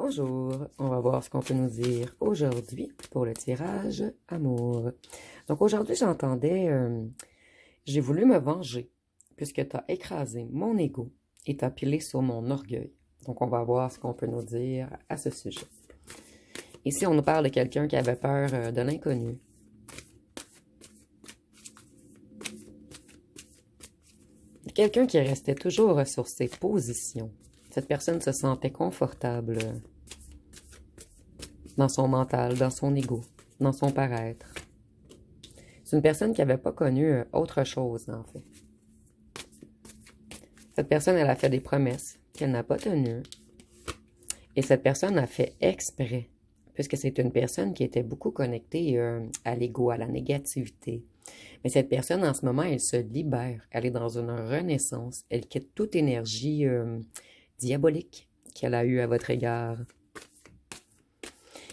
Bonjour, on va voir ce qu'on peut nous dire aujourd'hui pour le tirage amour. Donc aujourd'hui j'ai voulu me venger puisque tu as écrasé mon ego et t'as pilé sur mon orgueil. Donc on va voir ce qu'on peut nous dire à ce sujet. Ici on nous parle de quelqu'un qui avait peur de l'inconnu. Quelqu'un qui restait toujours sur ses positions. Cette personne se sentait confortable dans son mental, dans son ego, dans son paraître. C'est une personne qui n'avait pas connu autre chose, en fait. Cette personne, elle a fait des promesses qu'elle n'a pas tenues. Et cette personne a fait exprès, puisque c'est une personne qui était beaucoup connectée à l'ego, à la négativité. Mais cette personne, en ce moment, elle se libère. Elle est dans une renaissance. Elle quitte toute énergie diabolique qu'elle a eue à votre égard.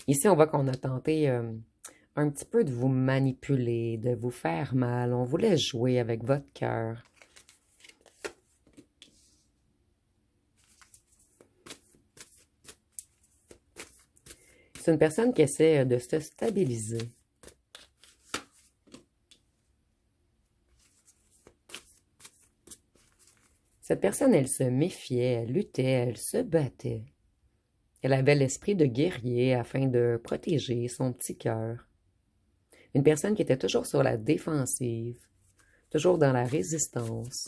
Ici, on voit qu'on a tenté un petit peu de vous manipuler, de vous faire mal. On voulait jouer avec votre cœur. C'est une personne qui essaie de se stabiliser. Cette personne, elle se méfiait, elle luttait, elle se battait. Elle avait l'esprit de guerrier afin de protéger son petit cœur. Une personne qui était toujours sur la défensive, toujours dans la résistance.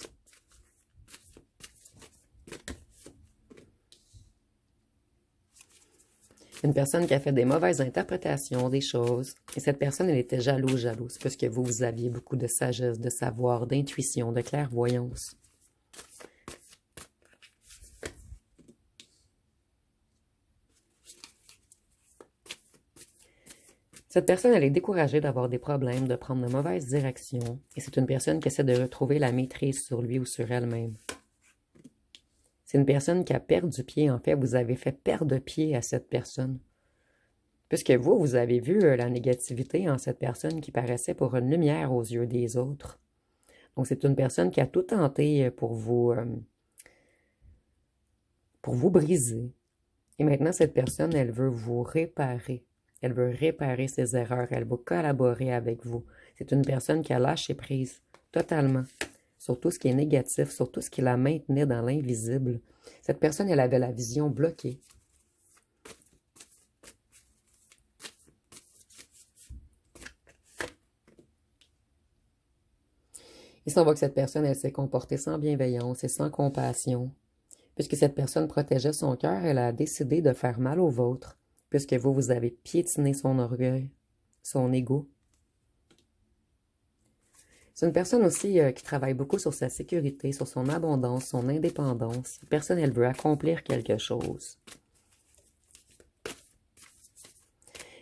Une personne qui a fait des mauvaises interprétations des choses. Et cette personne, elle était jalouse, parce que vous aviez beaucoup de sagesse, de savoir, d'intuition, de clairvoyance. Cette personne, elle est découragée d'avoir des problèmes, de prendre de mauvaises directions. Et c'est une personne qui essaie de retrouver la maîtrise sur lui ou sur elle-même. C'est une personne qui a perdu pied. En fait, vous avez fait perdre pied à cette personne. Puisque vous avez vu la négativité en cette personne qui paraissait pour une lumière aux yeux des autres. Donc, c'est une personne qui a tout tenté pour vous briser. Et maintenant, cette personne, elle veut vous réparer. Elle veut réparer ses erreurs. Elle veut collaborer avec vous. C'est une personne qui a lâché prise totalement sur tout ce qui est négatif, sur tout ce qui la maintenait dans l'invisible. Cette personne, elle avait la vision bloquée. Ici, on voit que cette personne, elle s'est comportée sans bienveillance et sans compassion. Puisque cette personne protégeait son cœur, elle a décidé de faire mal au vôtre. Puisque vous avez piétiné son orgueil, son ego. C'est une personne aussi qui travaille beaucoup sur sa sécurité, sur son abondance, son indépendance. Cette personne, elle veut accomplir quelque chose.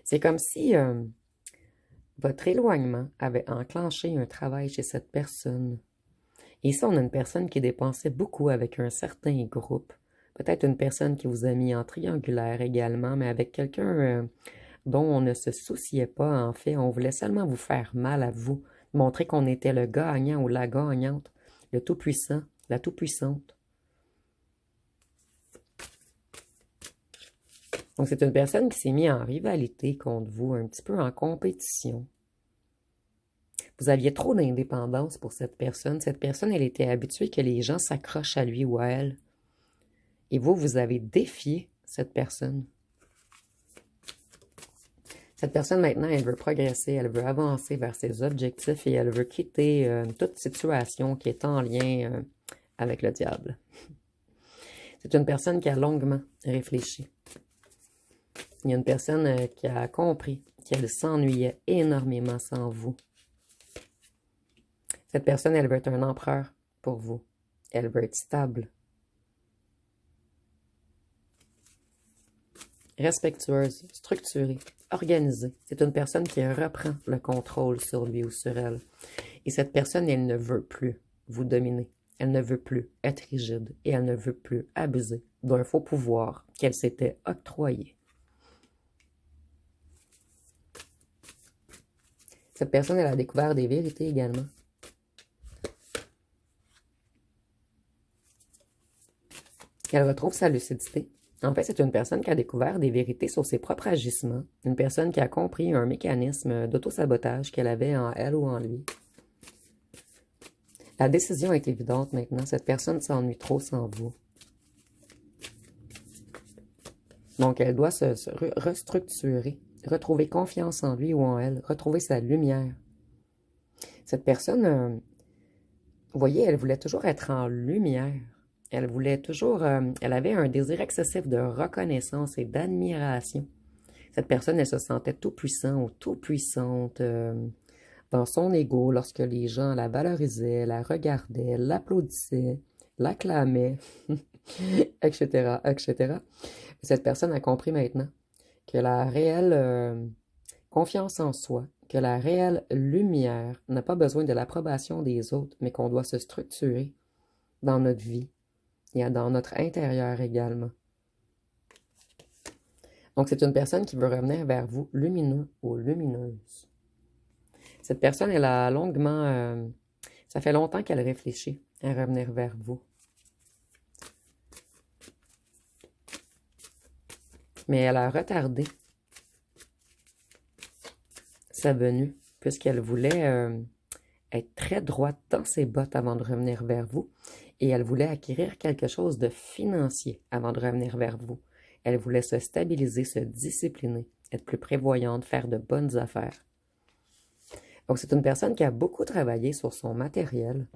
C'est comme si votre éloignement avait enclenché un travail chez cette personne. Et ici, on a une personne qui dépensait beaucoup avec un certain groupe. Peut-être une personne qui vous a mis en triangulaire également, mais avec quelqu'un dont on ne se souciait pas, en fait. On voulait seulement vous faire mal à vous, montrer qu'on était le gagnant ou la gagnante, le tout-puissant, la tout-puissante. Donc, c'est une personne qui s'est mise en rivalité contre vous, un petit peu en compétition. Vous aviez trop d'indépendance pour cette personne. Cette personne, elle était habituée que les gens s'accrochent à lui ou à elle. Et vous avez défié cette personne. Cette personne, maintenant, elle veut progresser, elle veut avancer vers ses objectifs et elle veut quitter toute situation qui est en lien avec le diable. C'est une personne qui a longuement réfléchi. Il y a une personne qui a compris qu'elle s'ennuyait énormément sans vous. Cette personne, elle veut être un empereur pour vous. Elle veut être stable. Respectueuse, structurée, organisée. C'est une personne qui reprend le contrôle sur lui ou sur elle. Et cette personne, elle ne veut plus vous dominer. Elle ne veut plus être rigide et elle ne veut plus abuser d'un faux pouvoir qu'elle s'était octroyé. Cette personne, elle a découvert des vérités également. Elle retrouve sa lucidité. En fait, c'est une personne qui a découvert des vérités sur ses propres agissements, une personne qui a compris un mécanisme d'auto-sabotage qu'elle avait en elle ou en lui. La décision est évidente maintenant, cette personne s'ennuie trop sans vous. Donc, elle doit se restructurer, retrouver confiance en lui ou en elle, retrouver sa lumière. Cette personne, vous voyez, elle voulait toujours être en lumière. Elle voulait toujours, elle avait un désir excessif de reconnaissance et d'admiration. Cette personne, elle se sentait tout puissant ou tout puissante dans son ego lorsque les gens la valorisaient, la regardaient, l'applaudissaient, l'acclamaient, etc., etc. Cette personne a compris maintenant que la réelle confiance en soi, que la réelle lumière n'a pas besoin de l'approbation des autres, mais qu'on doit se structurer dans notre vie et dans notre intérieur également. Donc, c'est une personne qui veut revenir vers vous, lumineux ou lumineuse. Cette personne, elle a longuement... ça fait longtemps qu'elle réfléchit à revenir vers vous. Mais elle a retardé sa venue, puisqu'elle voulait être très droite dans ses bottes avant de revenir vers vous, et elle voulait acquérir quelque chose de financier avant de revenir vers vous. Elle voulait se stabiliser, se discipliner, être plus prévoyante, faire de bonnes affaires. Donc, c'est une personne qui a beaucoup travaillé sur son matériel.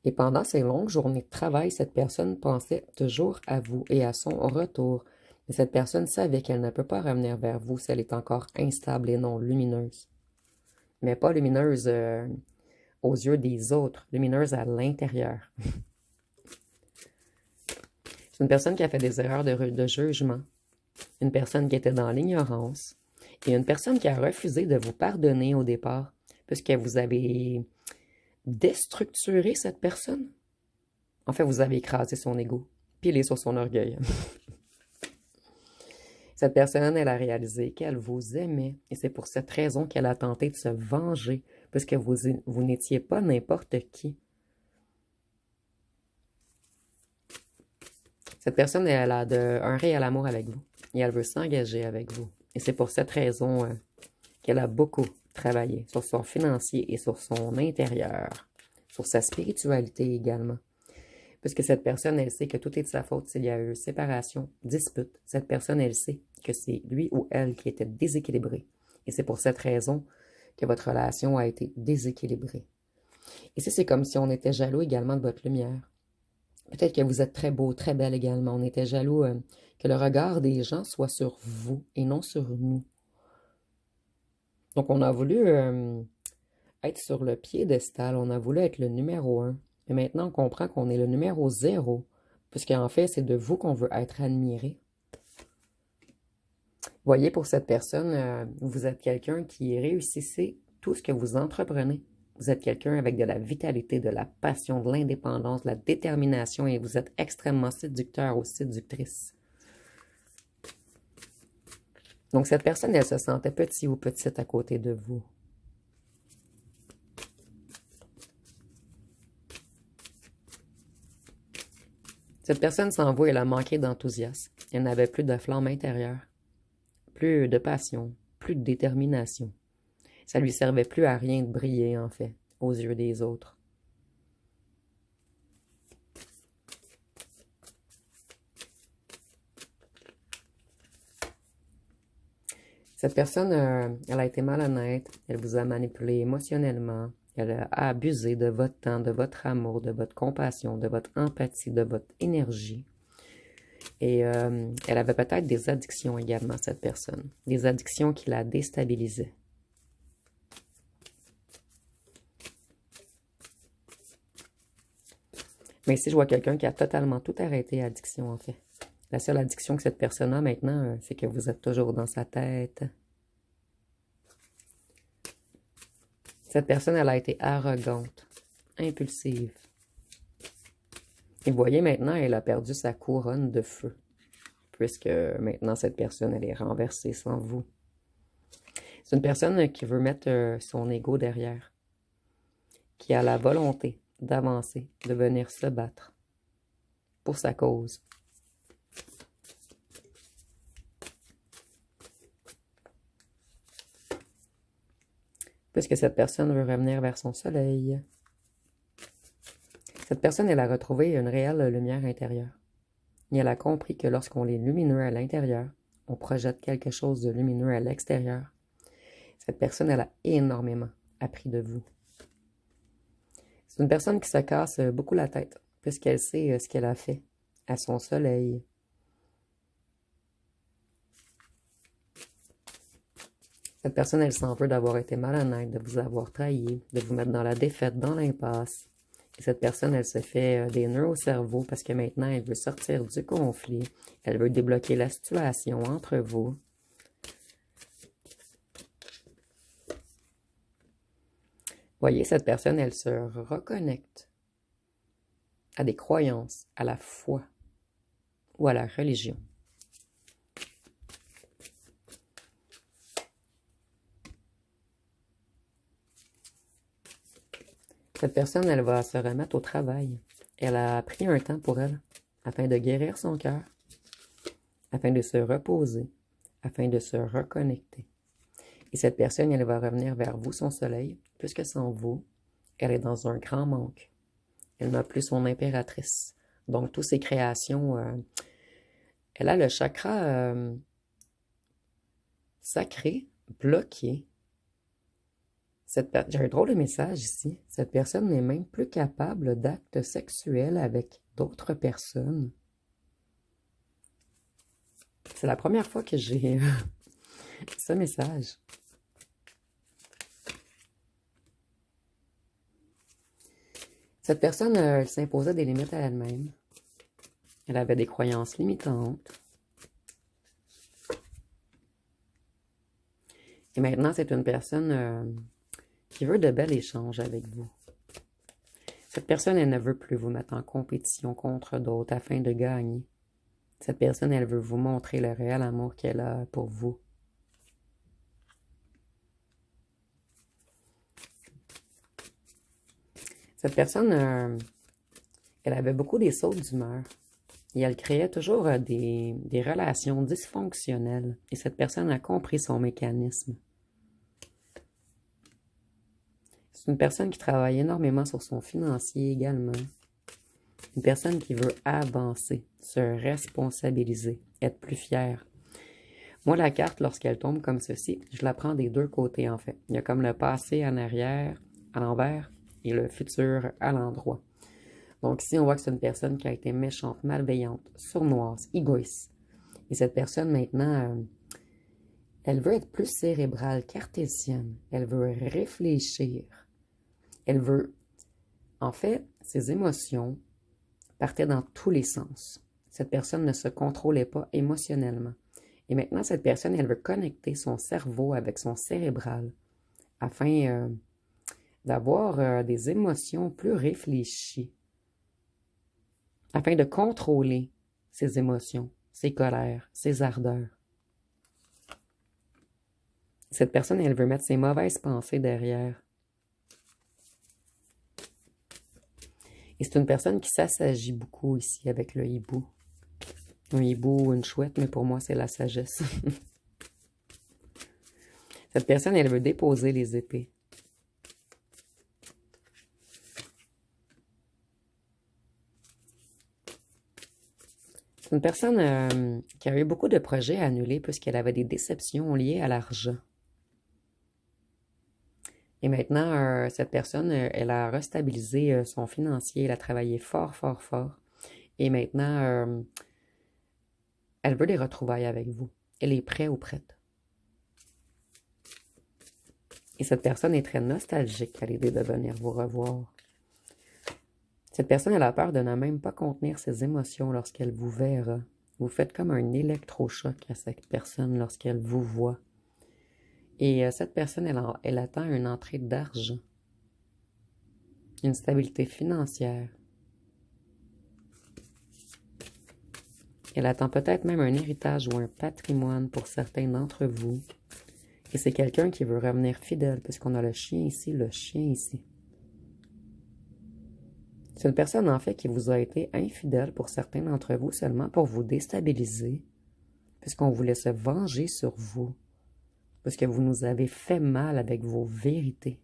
Et pendant ces longues journées de travail, cette personne pensait toujours à vous et à son retour. Mais cette personne savait qu'elle ne peut pas revenir vers vous si elle est encore instable et non lumineuse. Mais pas lumineuse aux yeux des autres, lumineuse à l'intérieur. C'est une personne qui a fait des erreurs de jugement, une personne qui était dans l'ignorance, et une personne qui a refusé de vous pardonner au départ, puisque vous avez déstructuré cette personne. En fait, vous avez écrasé son ego, pilé sur son orgueil. Cette personne, elle a réalisé qu'elle vous aimait, et c'est pour cette raison qu'elle a tenté de se venger, puisque vous n'étiez pas n'importe qui. Cette personne, elle a un réel amour avec vous, et elle veut s'engager avec vous. Et c'est pour cette raison qu'elle a beaucoup travaillé sur son financier et sur son intérieur, sur sa spiritualité également. Puisque cette personne, elle sait que tout est de sa faute s'il y a eu séparation, dispute. Cette personne, elle sait que c'est lui ou elle qui était déséquilibré. Et c'est pour cette raison que votre relation a été déséquilibrée. Et c'est comme si on était jaloux également de votre lumière. Peut-être que vous êtes très beau, très belle également. On était jaloux que le regard des gens soit sur vous et non sur nous. Donc, on a voulu être sur le piédestal. On a voulu être le numéro 1. Mais maintenant, on comprend qu'on est le numéro 0. Puisqu'en fait, c'est de vous qu'on veut être admiré. Voyez, pour cette personne, vous êtes quelqu'un qui réussissez tout ce que vous entreprenez. Vous êtes quelqu'un avec de la vitalité, de la passion, de l'indépendance, de la détermination et vous êtes extrêmement séducteur ou séductrice. Donc, cette personne, elle se sentait petit ou petite à côté de vous. Cette personne sans vous, elle a manqué d'enthousiasme. Elle n'avait plus de flamme intérieure, plus de passion, plus de détermination. Ça lui servait plus à rien de briller, en fait, aux yeux des autres. Cette personne, elle a été malhonnête, elle vous a manipulé émotionnellement, elle a abusé de votre temps, de votre amour, de votre compassion, de votre empathie, de votre énergie. Et elle avait peut-être des addictions également, cette personne. Des addictions qui la déstabilisaient. Mais ici, je vois quelqu'un qui a totalement tout arrêté, addiction, en fait. La seule addiction que cette personne a maintenant, c'est que vous êtes toujours dans sa tête. Cette personne, elle a été arrogante, impulsive. Et vous voyez, maintenant, elle a perdu sa couronne de feu. Puisque maintenant, cette personne, elle est renversée sans vous. C'est une personne qui veut mettre son ego derrière. Qui a la volonté d'avancer, de venir se battre pour sa cause. puisque cette personne veut revenir vers son soleil. Cette personne, elle a retrouvé une réelle lumière intérieure. Et elle a compris que lorsqu'on est lumineux à l'intérieur, on projette quelque chose de lumineux à l'extérieur. Cette personne, elle a énormément appris de vous. C'est une personne qui se casse beaucoup la tête, puisqu'elle sait ce qu'elle a fait à son soleil. Cette personne, elle s'en veut d'avoir été malhonnête, de vous avoir trahi, de vous mettre dans la défaite, dans l'impasse. Et cette personne, elle se fait des nœuds au cerveau parce que maintenant, elle veut sortir du conflit. Elle veut débloquer la situation entre vous. Voyez, cette personne, elle se reconnecte à des croyances, à la foi ou à la religion. Cette personne, elle va se remettre au travail. Elle a pris un temps pour elle, afin de guérir son cœur, afin de se reposer, afin de se reconnecter. Et cette personne, elle va revenir vers vous, son soleil, puisque sans vous, elle est dans un grand manque. Elle n'a plus son impératrice. Donc, toutes ses créations, elle a le chakra sacré bloqué. J'ai un drôle de message ici. Cette personne n'est même plus capable d'actes sexuels avec d'autres personnes. C'est la première fois que j'ai ce message. Cette personne, elle s'imposait des limites à elle-même. Elle avait des croyances limitantes. Et maintenant, c'est une personne qui veut de bels échanges avec vous. Cette personne, elle ne veut plus vous mettre en compétition contre d'autres afin de gagner. Cette personne, elle veut vous montrer le réel amour qu'elle a pour vous. Cette personne, elle avait beaucoup des sautes d'humeur. Et elle créait toujours des relations dysfonctionnelles. Et cette personne a compris son mécanisme. C'est une personne qui travaille énormément sur son financier également. Une personne qui veut avancer, se responsabiliser, être plus fière. Moi, la carte, lorsqu'elle tombe comme ceci, je la prends des deux côtés en fait. Il y a comme le passé en arrière, à l'envers, et le futur à l'endroit. Donc ici, on voit que c'est une personne qui a été méchante, malveillante, sournoise, égoïste. Et cette personne, maintenant, elle veut être plus cérébrale, cartésienne. Elle veut réfléchir. Elle veut... En fait, ses émotions partaient dans tous les sens. Cette personne ne se contrôlait pas émotionnellement. Et maintenant, cette personne, elle veut connecter son cerveau avec son cérébral afin d'avoir des émotions plus réfléchies, afin de contrôler ses émotions, ses colères, ses ardeurs. Cette personne, elle veut mettre ses mauvaises pensées derrière. Et c'est une personne qui s'assagit beaucoup ici avec le hibou. Un hibou ou une chouette, mais pour moi, c'est la sagesse. Cette personne, elle veut déposer les épées. C'est une personne qui a eu beaucoup de projets annulés puisqu'elle avait des déceptions liées à l'argent. Et maintenant, cette personne, elle a restabilisé son financier, elle a travaillé fort, fort, fort. Et maintenant, elle veut des retrouvailles avec vous. Elle est prête ou prête. Et cette personne est très nostalgique à l'idée de venir vous revoir. Cette personne, elle a peur de ne même pas contenir ses émotions lorsqu'elle vous verra. Vous faites comme un électrochoc à cette personne lorsqu'elle vous voit. Et cette personne, elle attend une entrée d'argent, une stabilité financière. Elle attend peut-être même un héritage ou un patrimoine pour certains d'entre vous. Et c'est quelqu'un qui veut revenir fidèle, puisqu'on a le chien ici, le chien ici. C'est une personne, en fait, qui vous a été infidèle pour certains d'entre vous, seulement pour vous déstabiliser, puisqu'on voulait se venger sur vous. parce que vous nous avez fait mal avec vos vérités,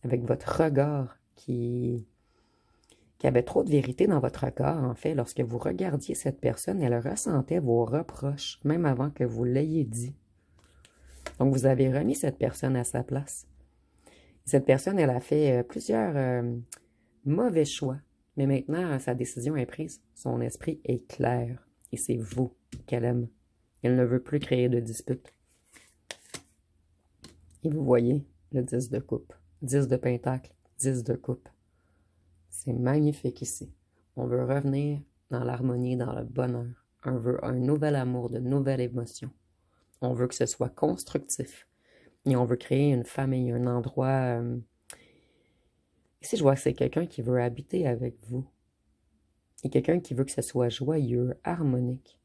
avec votre regard qui avait trop de vérité dans votre regard, en fait. Lorsque vous regardiez cette personne, elle ressentait vos reproches, même avant que vous l'ayez dit. Donc, vous avez remis cette personne à sa place. Cette personne, elle a fait plusieurs mauvais choix, mais maintenant, sa décision est prise. Son esprit est clair, et c'est vous qu'elle aime. Elle ne veut plus créer de disputes. Et vous voyez le 10 de coupe, 10 de pentacle, 10 de coupe. C'est magnifique ici. On veut revenir dans l'harmonie, dans le bonheur. On veut un nouvel amour, de nouvelles émotions. On veut que ce soit constructif. Et on veut créer une famille, un endroit... Ici, je vois que c'est quelqu'un qui veut habiter avec vous. Et quelqu'un qui veut que ce soit joyeux, harmonique.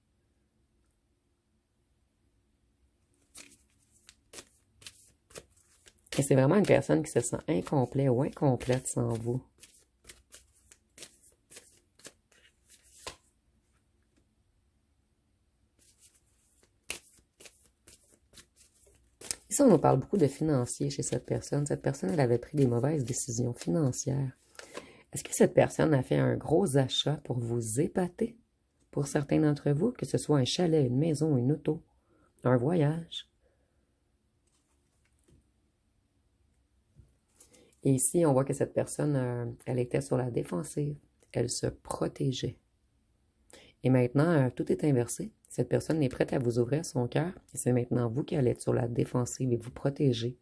Et c'est vraiment une personne qui se sent incomplet ou incomplète sans vous. Ici, on nous parle beaucoup de financiers chez cette personne. Cette personne, elle avait pris des mauvaises décisions financières. Est-ce que cette personne a fait un gros achat pour vous épater? Pour certains d'entre vous, que ce soit un chalet, une maison, une auto, un voyage. Et ici, on voit que cette personne, elle était sur la défensive. Elle se protégeait. Et maintenant, tout est inversé. Cette personne est prête à vous ouvrir son cœur. Et c'est maintenant vous qui allez être sur la défensive et vous protéger.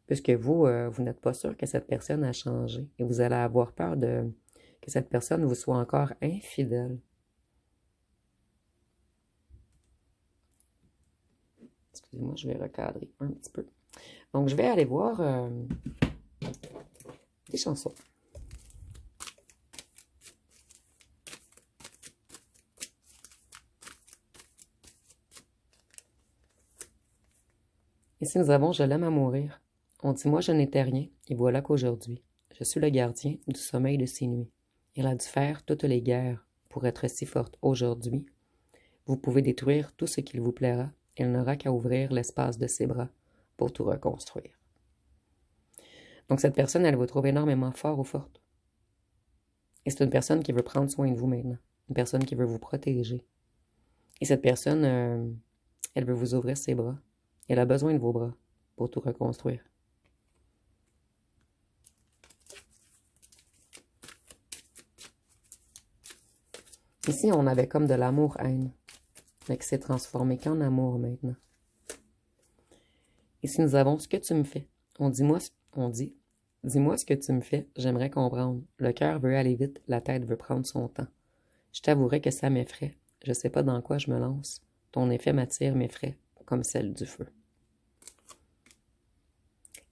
Puisque vous, vous n'êtes pas sûr que cette personne a changé. Et vous allez avoir peur que cette personne vous soit encore infidèle. Excusez-moi, je vais recadrer un petit peu. Donc, je vais aller voir des chansons. Ici, nous avons « Je l'aime à mourir ». On dit « Moi, je n'étais rien, et voilà qu'aujourd'hui, je suis le gardien du sommeil de ces nuits. Il a dû faire toutes les guerres pour être si forte aujourd'hui. Vous pouvez détruire tout ce qu'il vous plaira, il n'aura qu'à ouvrir l'espace de ses bras pour tout reconstruire. » Donc, cette personne, elle vous trouve énormément fort ou forte. Et c'est une personne qui veut prendre soin de vous maintenant. Une personne qui veut vous protéger. Et cette personne, elle veut vous ouvrir ses bras. Elle a besoin de vos bras pour tout reconstruire. Ici, on avait comme de l'amour-haine, mais qui s'est transformé qu'en amour maintenant. Ici, nous avons « Ce que tu me fais ». On dit « Dis-moi ce que tu me fais, j'aimerais comprendre. Le cœur veut aller vite, la tête veut prendre son temps. Je t'avouerai que ça m'effraie. Je sais pas dans quoi je me lance. Ton effet m'attire, m'effraie, comme celle du feu. »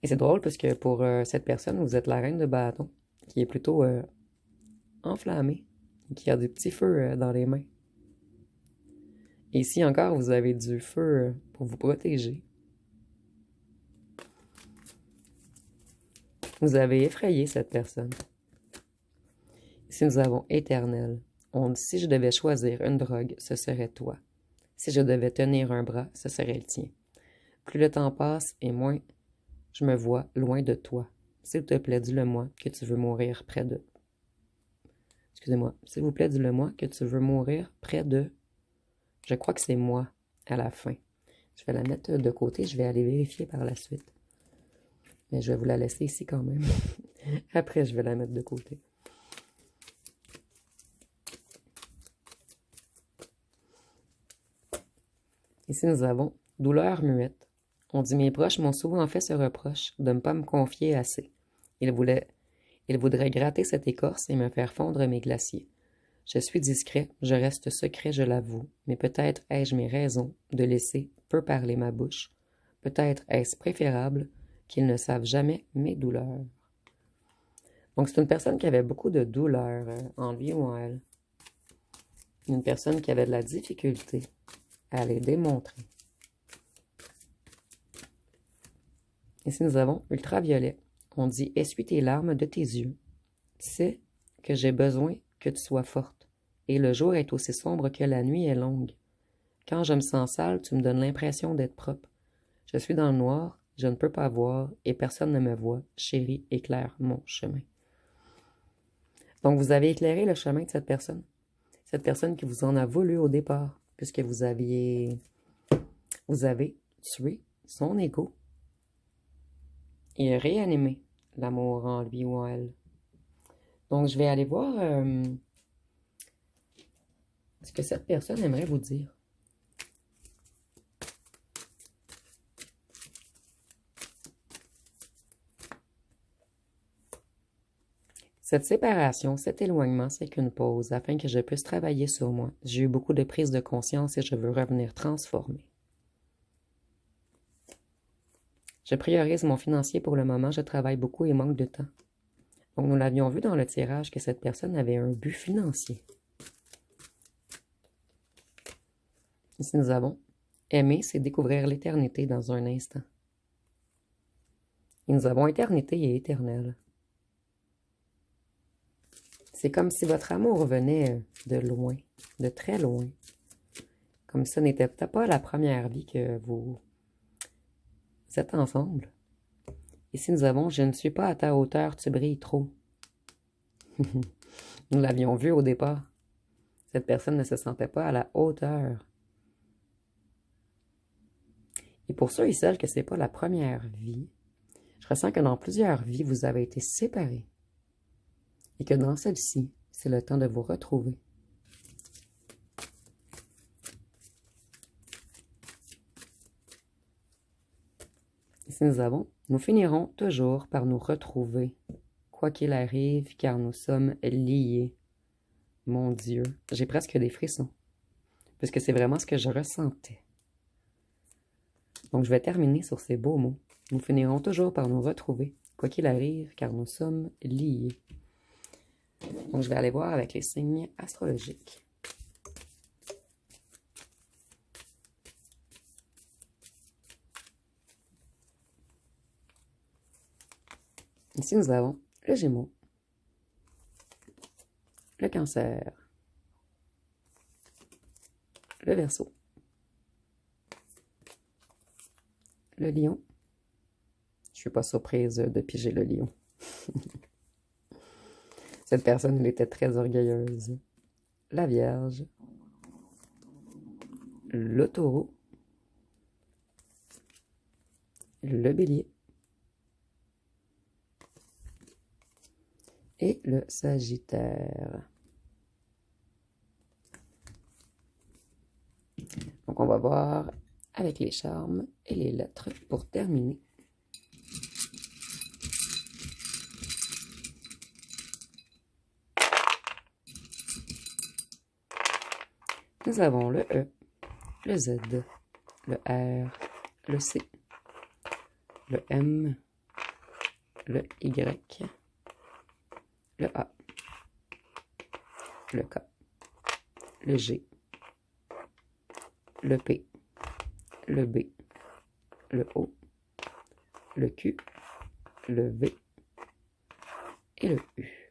Et c'est drôle parce que pour cette personne, vous êtes la reine de bâton, qui est plutôt enflammée, qui a des petits feux dans les mains. Et ici encore, vous avez du feu pour vous protéger. Vous avez effrayé cette personne. Ici, nous avons éternel. On dit, si je devais choisir une drogue, ce serait toi. Si je devais tenir un bras, ce serait le tien. Plus le temps passe et moins je me vois loin de toi. S'il te plaît, dis-le-moi que tu veux mourir près de... Excusez-moi. S'il vous plaît, dis-le-moi que tu veux mourir près de... Je crois que c'est moi à la fin. Je vais la mettre de côté. Je vais aller vérifier par la suite. Mais je vais vous la laisser ici quand même. Après, je vais la mettre de côté. Ici, nous avons douleur muette. On dit, mes proches m'ont souvent fait ce reproche de ne pas me confier assez. Ils voudraient gratter cette écorce et me faire fondre mes glaciers. Je suis discret, je reste secret, je l'avoue, mais peut-être ai-je mes raisons de laisser peu parler ma bouche. Peut-être est-ce préférable qu'ils ne savent jamais mes douleurs. Donc, c'est une personne qui avait beaucoup de douleurs en lui ou en elle. Une personne qui avait de la difficulté à les démontrer. Ici, nous avons ultraviolet. On dit, essuie tes larmes de tes yeux. Tu sais que j'ai besoin que tu sois forte. Et le jour est aussi sombre que la nuit est longue. Quand je me sens sale, tu me donnes l'impression d'être propre. Je suis dans le noir, je ne peux pas voir et personne ne me voit. Chérie, éclaire mon chemin. Donc, vous avez éclairé le chemin de cette personne qui vous en a voulu au départ, puisque vous avez tué son ego et réanimé l'amour en lui ou en elle. Donc, je vais aller voir ce que cette personne aimerait vous dire. Cette séparation, cet éloignement, c'est qu'une pause afin que je puisse travailler sur moi. J'ai eu beaucoup de prise de conscience et je veux revenir transformer. Je priorise mon financier pour le moment, je travaille beaucoup et manque de temps. Donc, nous l'avions vu dans le tirage que cette personne avait un but financier. Ici, nous avons aimer, c'est découvrir l'éternité dans un instant. Et nous avons éternité et éternel. C'est comme si votre amour venait de loin, de très loin. Comme si ce n'était peut-être pas la première vie que vous êtes ensemble. Ici, nous avons « Je ne suis pas à ta hauteur, tu brilles trop ». Nous l'avions vu au départ. Cette personne ne se sentait pas à la hauteur. Et pour ceux et celles que ce n'est pas la première vie, je ressens que dans plusieurs vies, vous avez été séparés. Et que dans celle-ci, c'est le temps de vous retrouver. Ici, nous avons « Nous finirons toujours par nous retrouver, quoi qu'il arrive, car nous sommes liés. » Mon Dieu, j'ai presque des frissons, puisque c'est vraiment ce que je ressentais. Donc, je vais terminer sur ces beaux mots. « Nous finirons toujours par nous retrouver, quoi qu'il arrive, car nous sommes liés. » Donc, je vais aller voir avec les signes astrologiques. Ici, nous avons le Gémeaux, le Cancer, le Verseau, le Lion. Je ne suis pas surprise de piger le Lion. Cette personne, elle était très orgueilleuse. La Vierge, le Taureau, le Bélier et le Sagittaire. Donc, on va voir avec les charmes et les lettres pour terminer. Nous avons le E, le Z, le R, le C, le M, le Y, le A, le K, le G, le P, le B, le O, le Q, le V et le U.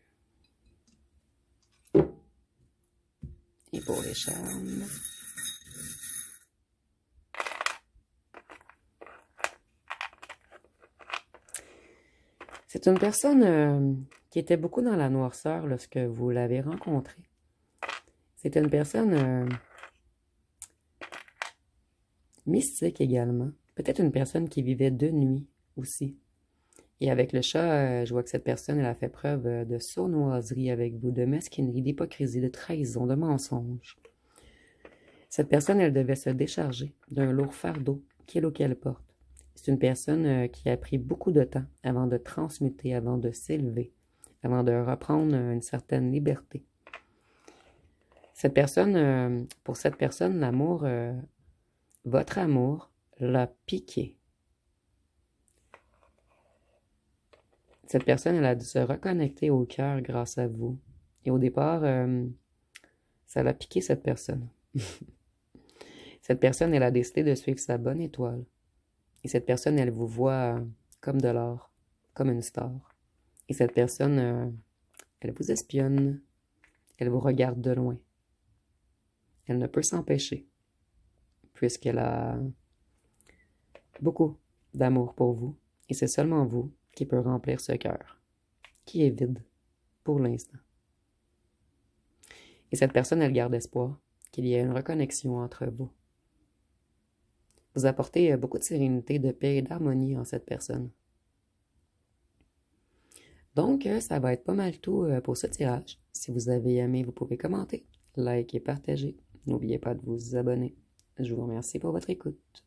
Et pour les charmes, c'est une personne qui était beaucoup dans la noirceur lorsque vous l'avez rencontrée. C'est une personne mystique également. Peut-être une personne qui vivait de nuit aussi. Et avec le chat, je vois que cette personne, elle a fait preuve de sournoiserie avec vous, de mesquinerie, d'hypocrisie, de trahison, de mensonge. Cette personne, elle devait se décharger d'un lourd fardeau qu'elle porte. C'est une personne qui a pris beaucoup de temps avant de transmuter, avant de s'élever, avant de reprendre une certaine liberté. Cette personne, pour cette personne, l'amour, votre amour l'a piqué. Cette personne, elle a dû se reconnecter au cœur grâce à vous. Et au départ, ça l'a piqué cette personne. Cette personne, elle a décidé de suivre sa bonne étoile. Et cette personne, elle vous voit comme de l'or, comme une star. Et cette personne, elle vous espionne. Elle vous regarde de loin. Elle ne peut s'empêcher, puisqu'elle a beaucoup d'amour pour vous, et c'est seulement vous qui peut remplir ce cœur, qui est vide pour l'instant. Et cette personne, elle garde espoir qu'il y ait une reconnexion entre vous. Vous apportez beaucoup de sérénité, de paix et d'harmonie en cette personne. Donc, ça va être pas mal tout pour ce tirage. Si vous avez aimé, vous pouvez commenter, liker et partager. N'oubliez pas de vous abonner. Je vous remercie pour votre écoute.